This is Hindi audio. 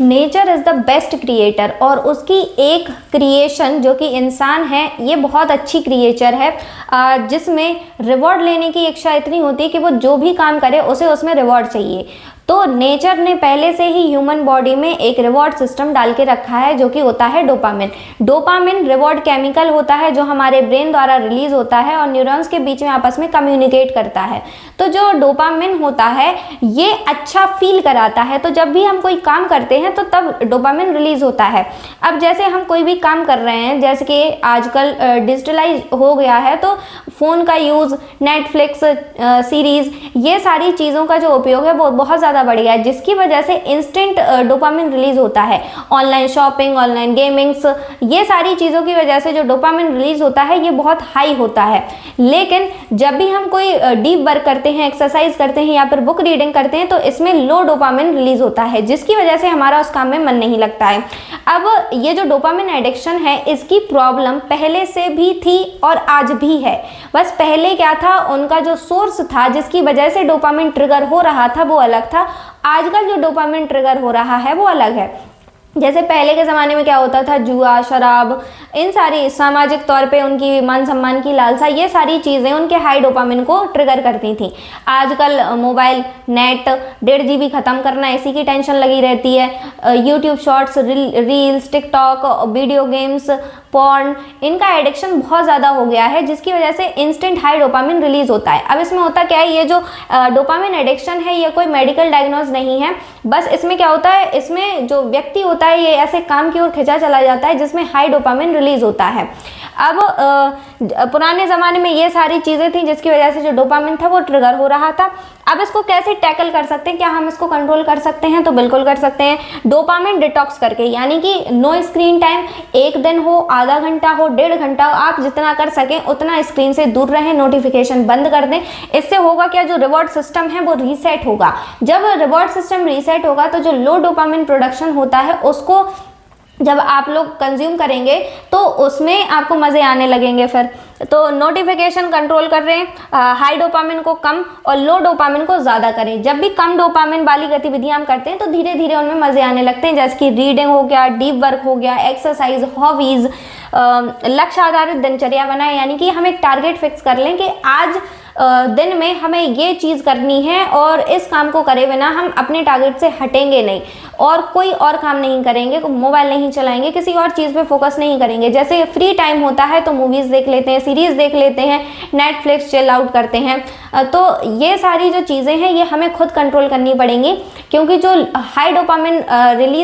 Nature is the best creator, और उसकी एक क्रिएशन जो कि इंसान है, ये बहुत अच्छी क्रिएचर है जिसमें रिवॉर्ड लेने की इच्छा इतनी होती है कि वो जो भी काम करे उसे उसमें रिवॉर्ड चाहिए। तो नेचर ने पहले से ही ह्यूमन बॉडी में एक रिवॉर्ड सिस्टम डाल के रखा है जो कि होता है डोपामिन। डोपामिन रिवॉर्ड केमिकल होता है जो हमारे ब्रेन द्वारा रिलीज होता है और न्यूरॉन्स के बीच में आपस में कम्युनिकेट करता है। तो जो डोपामिन होता है ये अच्छा फील कराता है, तो जब भी हम कोई काम करते हैं तो तब डोपामिन रिलीज होता है। अब जैसे हम कोई भी काम कर रहे हैं, जैसे कि आजकल डिजिटलाइज हो गया है, तो फ़ोन का यूज़, नेटफ्लिक्स सीरीज़, ये सारी चीज़ों का जो उपयोग है वो बहुत ज़्यादा बढ़ गया है, जिसकी वजह से इंस्टेंट डोपामिन रिलीज होता है। ऑनलाइन शॉपिंग, ऑनलाइन गेमिंग्स, ये सारी चीज़ों की वजह से जो डोपामिन रिलीज होता है ये बहुत हाई होता है। लेकिन जब भी हम कोई डीप वर्क करते हैं, एक्सरसाइज करते हैं या फिर बुक रीडिंग करते हैं तो इसमें लो डोपामिन रिलीज होता है, जिसकी वजह से हमारा उस काम में मन नहीं लगता है। अब ये जो डोपामिन एडिक्शन है इसकी प्रॉब्लम पहले से भी थी और आज भी है। बस पहले क्या था, उनका जो सोर्स था जिसकी वजह से डोपामिन ट्रिगर हो रहा था वो अलग था। आजकल जो डोपामिन ट्रिगर हो रहा है वो अलग है। जैसे पहले के ज़माने में क्या होता था, जुआ, शराब, इन सारी सामाजिक तौर पे उनकी मान सम्मान की लालसा, ये सारी चीज़ें उनके हाई डोपामिन को ट्रिगर करती थी। आजकल मोबाइल, नेट, 1.5 GB ख़त्म करना, इसी की टेंशन लगी रहती है। YouTube shorts, reels, TikTok, video games, porn, इनका एडिक्शन बहुत ज़्यादा हो गया है, जिसकी वजह से इंस्टेंट हाई डोपामिन रिलीज होता है। अब इसमें होता क्या है, ये जो डोपामिन एडिक्शन है ये कोई मेडिकल डायग्नोज नहीं है। बस इसमें क्या होता है, इसमें जो व्यक्ति होता है ये ऐसे काम की ओर खिंचा चला जाता है जिसमें हाई डोपामिन रिलीज होता है। अब पुराने ज़माने में ये सारी चीज़ें थी जिसकी वजह से जो डोपामिन था वो ट्रिगर हो रहा था। अब इसको कैसे टैकल कर सकते हैं, क्या हम इसको कंट्रोल कर सकते हैं? तो बिल्कुल कर सकते हैं, डोपामिन डिटॉक्स करके, यानी कि नो स्क्रीन टाइम। एक दिन हो, आधा घंटा हो, 1.5 घंटा हो, आप जितना कर सकें उतना स्क्रीन से दूर रहें, नोटिफिकेशन बंद कर दें। इससे होगा क्या, जो रिवॉर्ड सिस्टम है वो रीसेट होगा। जब रिवॉर्ड सिस्टम रीसेट होगा तो जो लो डोपामिन प्रोडक्शन होता है उसको जब आप लोग कंज्यूम करेंगे तो उसमें आपको मज़े आने लगेंगे। फिर तो नोटिफिकेशन कंट्रोल कर रहे हैं, हाई डोपामिन को कम और लो डोपामिन को ज़्यादा करें। जब भी कम डोपामिन वाली गतिविधियां हम करते हैं तो धीरे धीरे उनमें मज़े आने लगते हैं, जैसे कि रीडिंग हो गया, डीप वर्क हो गया, एक्सरसाइज, हॉबीज़। लक्ष्य आधारित दिनचर्या बनाएं, यानी कि हम एक टारगेट फिक्स कर लें कि आज दिन में हमें ये चीज़ करनी है और इस काम को करे बिना हम अपने टारगेट से हटेंगे नहीं, और कोई और काम नहीं करेंगे, मोबाइल नहीं चलाएंगे, किसी और चीज़ पे फोकस नहीं करेंगे। जैसे फ्री टाइम होता है तो मूवीज़ देख लेते हैं, सीरीज़ देख लेते हैं, नेटफ्लिक्स चिल आउट करते हैं। तो ये सारी जो चीज़ें हैं ये हमें खुद कंट्रोल करनी पड़ेंगी, क्योंकि जो हाई डोपामिन रिलीज